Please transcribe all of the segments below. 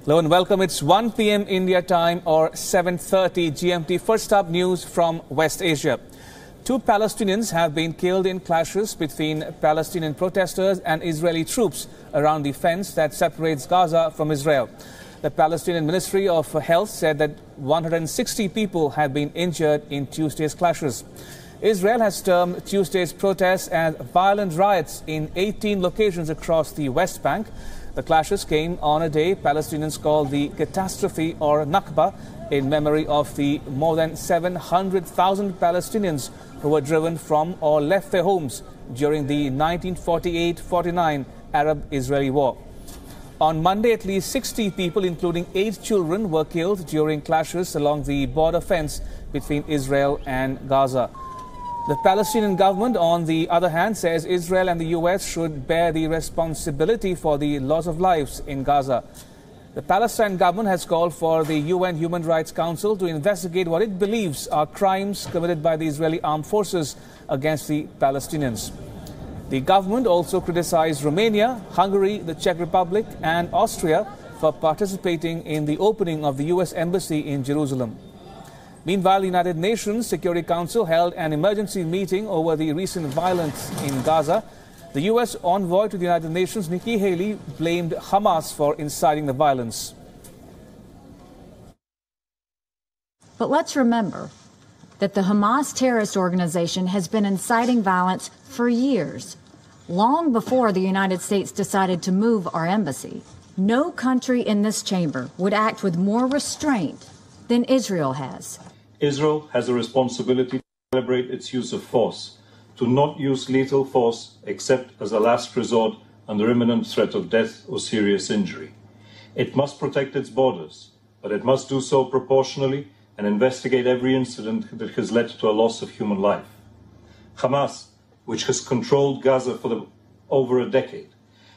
Hello and welcome. It's 1 p.m. India time or 7:30 GMT. First up, news from West Asia. 2 Palestinians have been killed in clashes between Palestinian protesters and Israeli troops around the fence that separates Gaza from Israel. The Palestinian Ministry of Health said that 160 people have been injured in Tuesday's clashes. Israel has termed Tuesday's protests as violent riots in 18 locations across the West Bank. The clashes came on a day Palestinians call the catastrophe or Nakba in memory of the more than 700,000 Palestinians who were driven from or left their homes during the 1948-49 Arab-Israeli war. On Monday, at least 60 people, including 8 children, were killed during clashes along the border fence between Israel and Gaza. The Palestinian government, on the other hand, says Israel and the US should bear the responsibility for the loss of lives in Gaza. The Palestinian government has called for the UN Human Rights Council to investigate what it believes are crimes committed by the Israeli armed forces against the Palestinians. The government also criticized Romania, Hungary, the Czech Republic and Austria for participating in the opening of the US Embassy in Jerusalem. Meanwhile, the United Nations Security Council held an emergency meeting over the recent violence in Gaza. The US envoy to the United Nations, Nikki Haley, blamed Hamas for inciting the violence. But let's remember that the Hamas terrorist organization has been inciting violence for years, long before the United States decided to move our embassy. No country in this chamber would act with more restraint than Israel has. Israel has a responsibility to calibrate its use of force, to not use lethal force except as a last resort under imminent threat of death or serious injury. It must protect its borders, but it must do so proportionally and investigate every incident that has led to a loss of human life. Hamas, which has controlled Gaza for over a decade,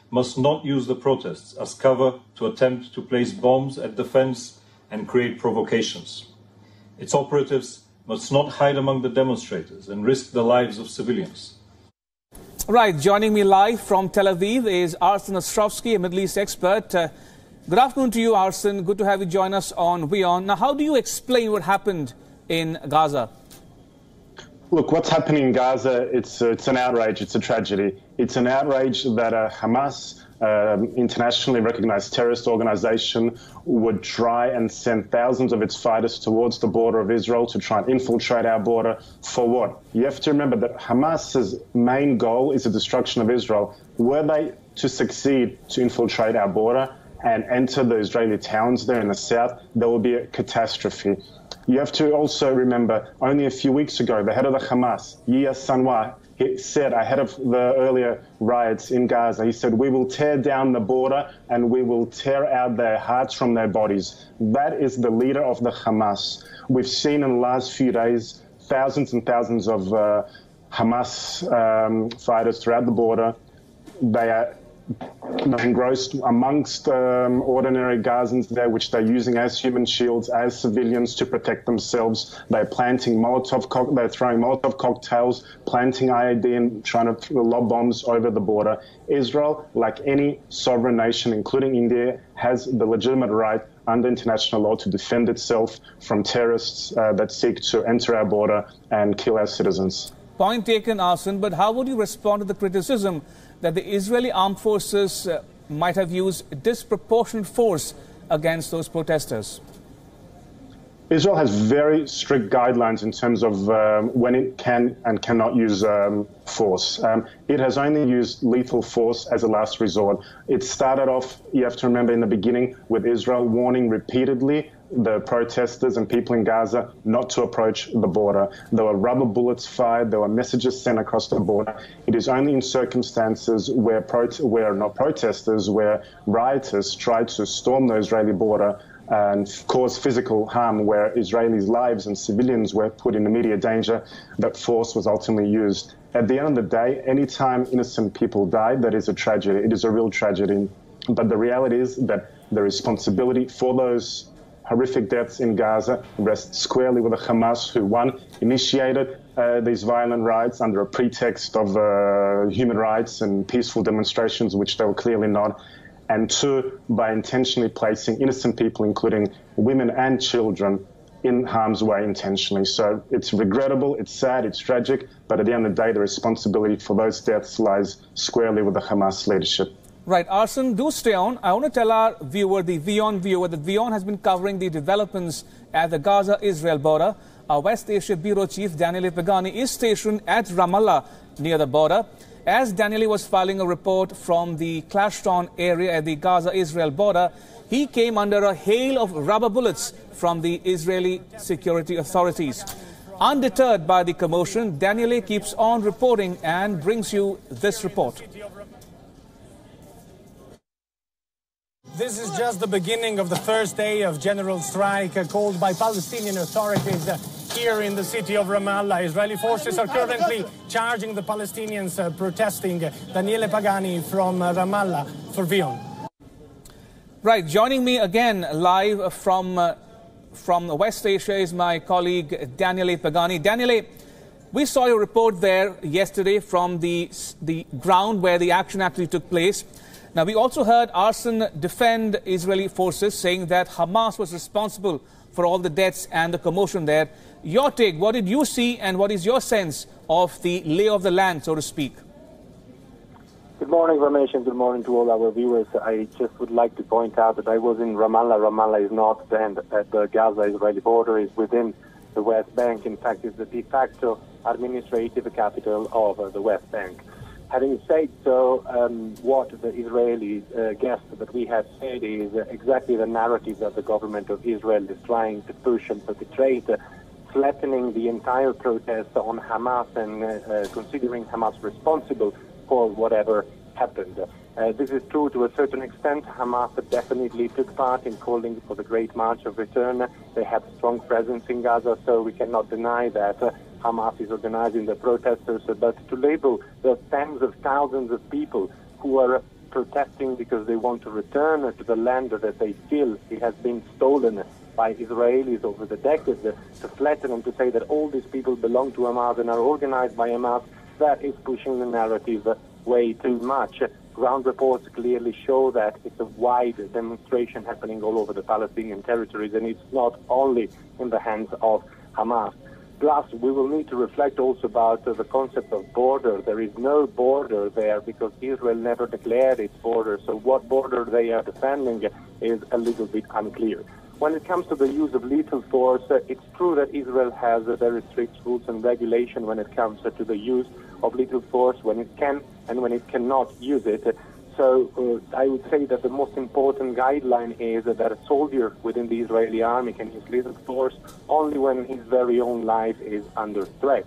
must not use the protests as cover to attempt to place bombs at the fence and create provocations. Its operatives must not hide among the demonstrators and risk the lives of civilians. Right, joining me live from Tel Aviv is Arsen Ostrovsky, a Middle East expert. Good afternoon to you, Arsen. Good to have you join us on WION. Now, how do you explain what happened in Gaza? Look, what's happening in Gaza, it's an outrage, it's a tragedy. It's an outrage that Hamas, internationally recognized terrorist organization, would try and send thousands of its fighters towards the border of Israel to try and infiltrate our border. For what? You have to remember that Hamas's main goal is the destruction of Israel. Were they to succeed to infiltrate our border and enter the Israeli towns there in the south, there will be a catastrophe. You have to also remember, only a few weeks ago, the head of the Hamas, Yahya Sinwar, he said ahead of the earlier riots in Gaza, he said, we will tear down the border and we will tear out their hearts from their bodies. That is the leader of the Hamas. We've seen in the last few days thousands and thousands of Hamas fighters throughout the border. They are engrossed amongst ordinary Gazans there, which they're using as human shields, as civilians to protect themselves. They're planting they're throwing Molotov cocktails, planting IED and trying to lob bombs over the border. Israel, like any sovereign nation, including India, has the legitimate right under international law to defend itself from terrorists that seek to enter our border and kill our citizens. Point taken, Arsen, but how would you respond to the criticism that the Israeli armed forces might have used disproportionate force against those protesters? Israel has very strict guidelines in terms of when it can and cannot use force. It has only used lethal force as a last resort. It started off, you have to remember, in the beginning with Israel warning repeatedly the protesters and people in Gaza not to approach the border. There were rubber bullets fired. There were messages sent across the border. It is only in circumstances where not protesters, where rioters tried to storm the Israeli border and cause physical harm, where Israelis' lives and civilians were put in immediate danger, that force was ultimately used. At the end of the day, anytime innocent people die, that is a tragedy. It is a real tragedy. But the reality is that the responsibility for those horrific deaths in Gaza rests squarely with the Hamas, who, one, initiated these violent riots under a pretext of human rights and peaceful demonstrations, which they were clearly not, and two, by intentionally placing innocent people, including women and children, in harm's way intentionally. So it's regrettable, it's sad, it's tragic, but at the end of the day, the responsibility for those deaths lies squarely with the Hamas leadership. Right, Arsen, do stay on. I want to tell our viewer, the WION viewer, that WION has been covering the developments at the Gaza-Israel border. Our West Asia Bureau Chief, Daniele Pagani, is stationed at Ramallah near the border. As Daniele was filing a report from the clashed-on area at the Gaza-Israel border, he came under a hail of rubber bullets from the Israeli security authorities. Undeterred by the commotion, Daniele keeps on reporting and brings you this report. This is just the beginning of the first day of general strike called by Palestinian authorities here in the city of Ramallah. Israeli forces are currently charging the Palestinians protesting. Daniele Pagani from Ramallah for WION. Right, joining me again live from West Asia is my colleague Daniele Pagani. Daniele, we saw your report there yesterday from the ground where the action actually took place. Now, we also heard Arsen defend Israeli forces, saying that Hamas was responsible for all the deaths and the commotion there. Your take, what did you see and what is your sense of the lay of the land, so to speak? Good morning, Ramesh, and good morning to all our viewers. I just would like to point out that I was in Ramallah. Ramallah is not then at the Gaza-Israeli border, it's within the West Bank. In fact, it's the de facto administrative capital of the West Bank. Having said so, what the Israeli guest that we have said is exactly the narrative that the government of Israel is trying to push and perpetrate, flattening the entire protest on Hamas and considering Hamas responsible for whatever happened. This is true to a certain extent. Hamas definitely took part in calling for the Great March of Return. They have a strong presence in Gaza, so we cannot deny that Hamas is organizing the protesters, but to label the tens of thousands of people who are protesting because they want to return to the land that they feel it has been stolen by Israelis over the decades, to flatten and to say that all these people belong to Hamas and are organized by Hamas, that is pushing the narrative way too much. Ground reports clearly show that it's a wide demonstration happening all over the Palestinian territories, and it's not only in the hands of Hamas. Plus, we will need to reflect also about the concept of border. There is no border there because Israel never declared its border, so what border they are defending is a little bit unclear. When it comes to the use of lethal force, it's true that Israel has very strict rules and regulation when it comes to the use of lethal force, when it can and when it cannot use it. So I would say that the most important guideline is that a soldier within the Israeli army can use lethal force only when his very own life is under threat.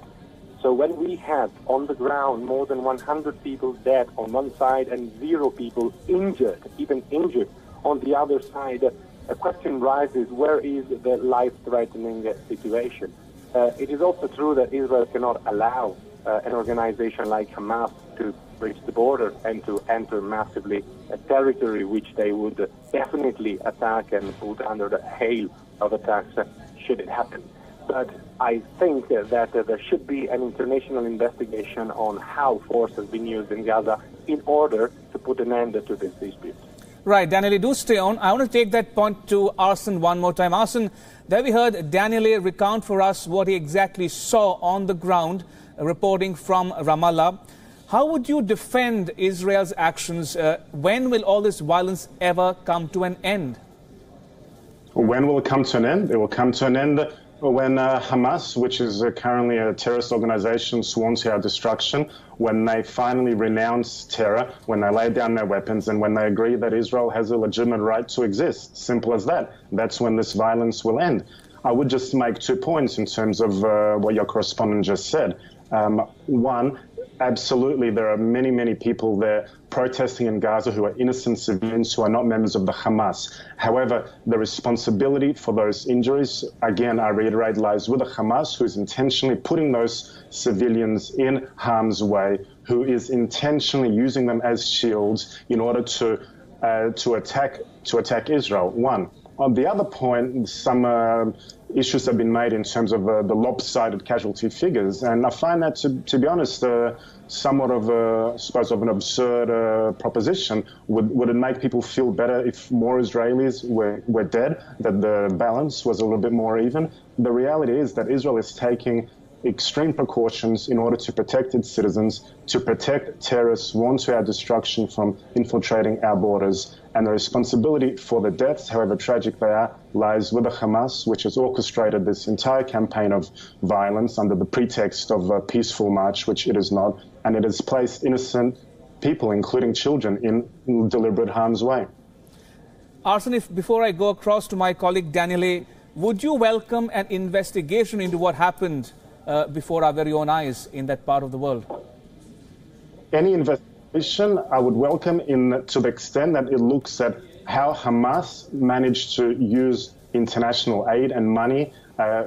So when we have on the ground more than 100 people dead on one side and 0 people injured, even injured on the other side, a question rises, where is the life-threatening situation? It is also true that Israel cannot allow an organization like Hamas to breach the border and to enter massively a territory which they would definitely attack and put under the hail of attacks should it happen. But I think that there should be an international investigation on how force has been used in Gaza in order to put an end to this dispute. Right, Daniele, do stay on. I want to take that point to Arsen one more time. Arsen, there we heard Daniele recount for us what he exactly saw on the ground, reporting from Ramallah. How would you defend Israel's actions? When will all this violence ever come to an end? When will it come to an end? It will come to an end when Hamas, which is currently a terrorist organization sworn to our destruction, when they finally renounce terror, when they lay down their weapons, and when they agree that Israel has a legitimate right to exist. Simple as that. That's when this violence will end. I would just make 2 points in terms of what your correspondent just said. One, absolutely, there are many, many people there protesting in Gaza who are innocent civilians who are not members of the Hamas. However, the responsibility for those injuries, again, I reiterate, lies with the Hamas, who is intentionally putting those civilians in harm's way, who is intentionally using them as shields in order to attack Israel. One. On the other point, some issues have been made in terms of the lopsided casualty figures. And I find that, to be honest, somewhat of an absurd proposition. Would it make people feel better if more Israelis were dead, that the balance was a little bit more even? The reality is that Israel is taking extreme precautions in order to protect its citizens, to protect terrorists sworn to our destruction from infiltrating our borders. And the responsibility for the deaths, however tragic they are, lies with the Hamas, which has orchestrated this entire campaign of violence under the pretext of a peaceful march, which it is not. And it has placed innocent people, including children, in deliberate harm's way. Arsen, before I go across to my colleague Daniele, would you welcome an investigation into what happened before our very own eyes in that part of the world? Any investigation I would welcome to the extent that it looks at how Hamas managed to use international aid and money,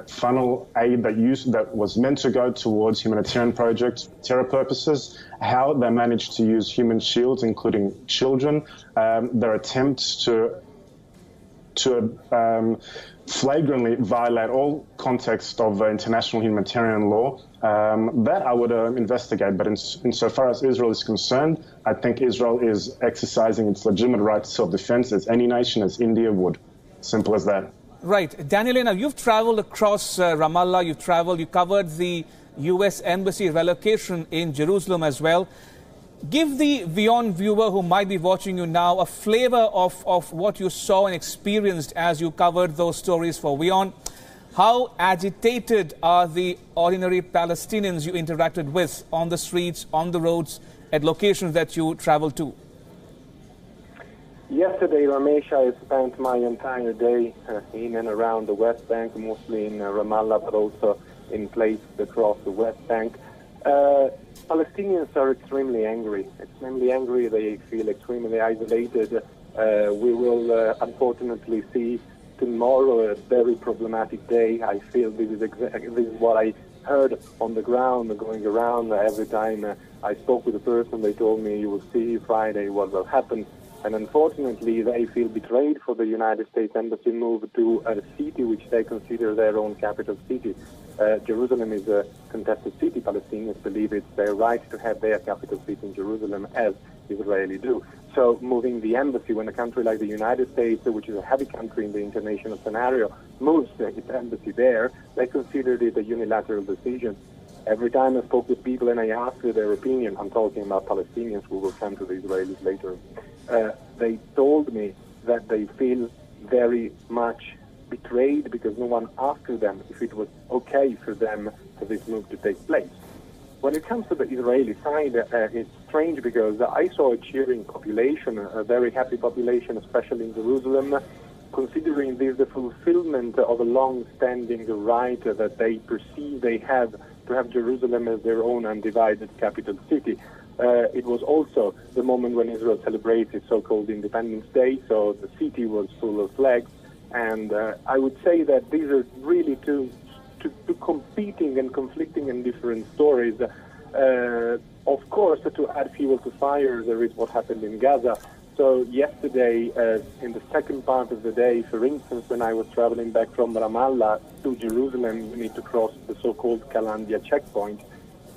funnel aid that was meant to go towards humanitarian projects, terror purposes, how they managed to use human shields, including children, their attempts to flagrantly violate all context of international humanitarian law. That I would investigate. But insofar as Israel is concerned, I think Israel is exercising its legitimate right to self-defense as any nation, as India would. Simple as that. Right. Daniele, now you've traveled across Ramallah, you covered the U.S. Embassy relocation in Jerusalem as well. Give the WION viewer who might be watching you now a flavor of what you saw and experienced as you covered those stories for WION. How agitated are the ordinary Palestinians you interacted with on the streets, on the roads, at locations that you traveled to? Yesterday, Ramesh, I spent my entire day in and around the West Bank, mostly in Ramallah, but also in places across the West Bank. Palestinians are extremely angry. They feel extremely isolated. We will unfortunately see tomorrow a very problematic day. I feel this is what I heard on the ground, going around. Every time I spoke with a person, they told me, you will see Friday what will happen. And unfortunately, they feel betrayed for the United States Embassy move to a city which they consider their own capital city. Jerusalem is a contested city. Palestinians believe it's their right to have their capital city in Jerusalem, as Israelis do. So moving the embassy, when a country like the United States, which is a heavy country in the international scenario, moves its embassy there, they considered it a unilateral decision. Every time I spoke with people and I asked their opinion, I'm talking about Palestinians, we will come to the Israelis later, they told me that they feel very much betrayed because no one asked them if it was okay for them for this move to take place. When it comes to the Israeli side, it's strange because I saw a cheering population, a very happy population, especially in Jerusalem, considering this the fulfillment of a long-standing right that they perceive they have to have Jerusalem as their own undivided capital city. It was also the moment when Israel celebrates its so-called Independence Day, so the city was full of flags. And I would say that these are really two competing and conflicting and different stories. Of course, to add fuel to fire, there is what happened in Gaza. So yesterday, in the second part of the day, for instance, when I was traveling back from Ramallah to Jerusalem, we need to cross the so-called Kalandia checkpoint.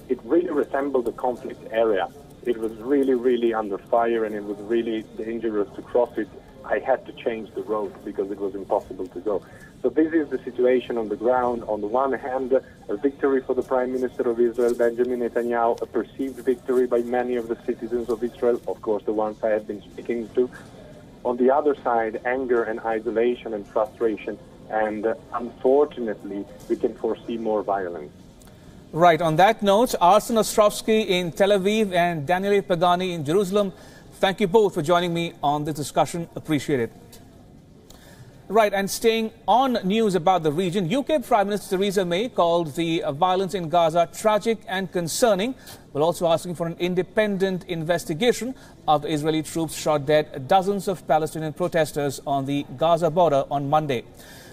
It really resembled a conflict area. It was really, really under fire, and it was really dangerous to cross it. I had to change the road because it was impossible to go. So this is the situation on the ground. On the one hand, a victory for the Prime Minister of Israel, Benjamin Netanyahu, a perceived victory by many of the citizens of Israel, of course the ones I have been speaking to. On the other side, anger and isolation and frustration, and unfortunately, we can foresee more violence. Right. On that note, Arsen Ostrovsky in Tel Aviv and Daniele Pagani in Jerusalem, thank you both for joining me on this discussion. Appreciate it. Right, and staying on news about the region, UK Prime Minister Theresa May called the violence in Gaza tragic and concerning, while also asking for an independent investigation after Israeli troops shot dead dozens of Palestinian protesters on the Gaza border on Monday.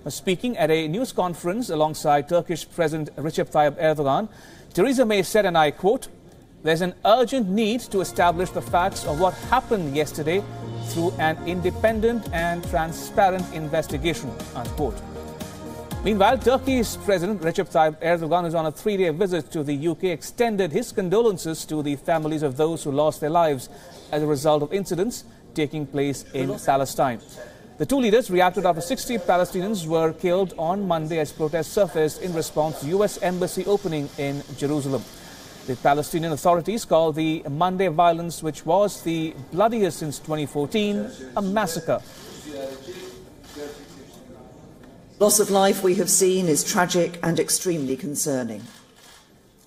Speaking at a news conference alongside Turkish President Recep Tayyip Erdogan, Theresa May said, and I quote, "There's an urgent need to establish the facts of what happened yesterday through an independent and transparent investigation," unquote. Meanwhile, Turkey's President Recep Tayyip Erdogan is on a 3-day visit to the UK, extended his condolences to the families of those who lost their lives as a result of incidents taking place in Palestine. The two leaders reacted after 60 Palestinians were killed on Monday as protests surfaced in response to US embassy opening in Jerusalem. The Palestinian authorities call the Monday violence, which was the bloodiest since 2014, a massacre. Loss of life we have seen is tragic and extremely concerning.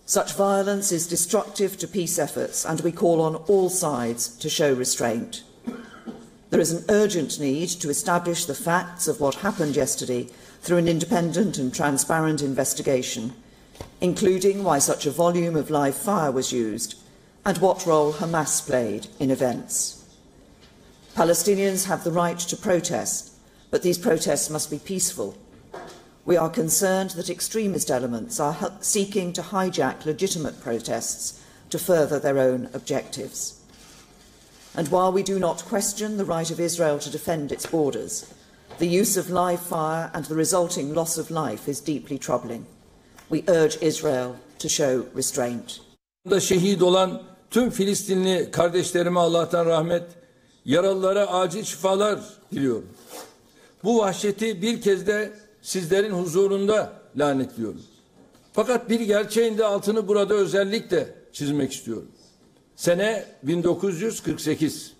Such violence is destructive to peace efforts, and we call on all sides to show restraint. There is an urgent need to establish the facts of what happened yesterday through an independent and transparent investigation, including why such a volume of live fire was used and what role Hamas played in events. Palestinians have the right to protest, but these protests must be peaceful. We are concerned that extremist elements are seeking to hijack legitimate protests to further their own objectives. And while we do not question the right of Israel to defend its borders, the use of live fire and the resulting loss of life is deeply troubling. We urge Israel to show restraint. Şehit olan tüm Filistinli kardeşlerime Allah'tan rahmet, yaralılara acil şifalar diliyorum. Bu vahşeti bir kez de sizlerin huzurunda lanetliyorum. Fakat bir gerçeğin de altını burada özellikle çizmek istiyorum. Sene 1948.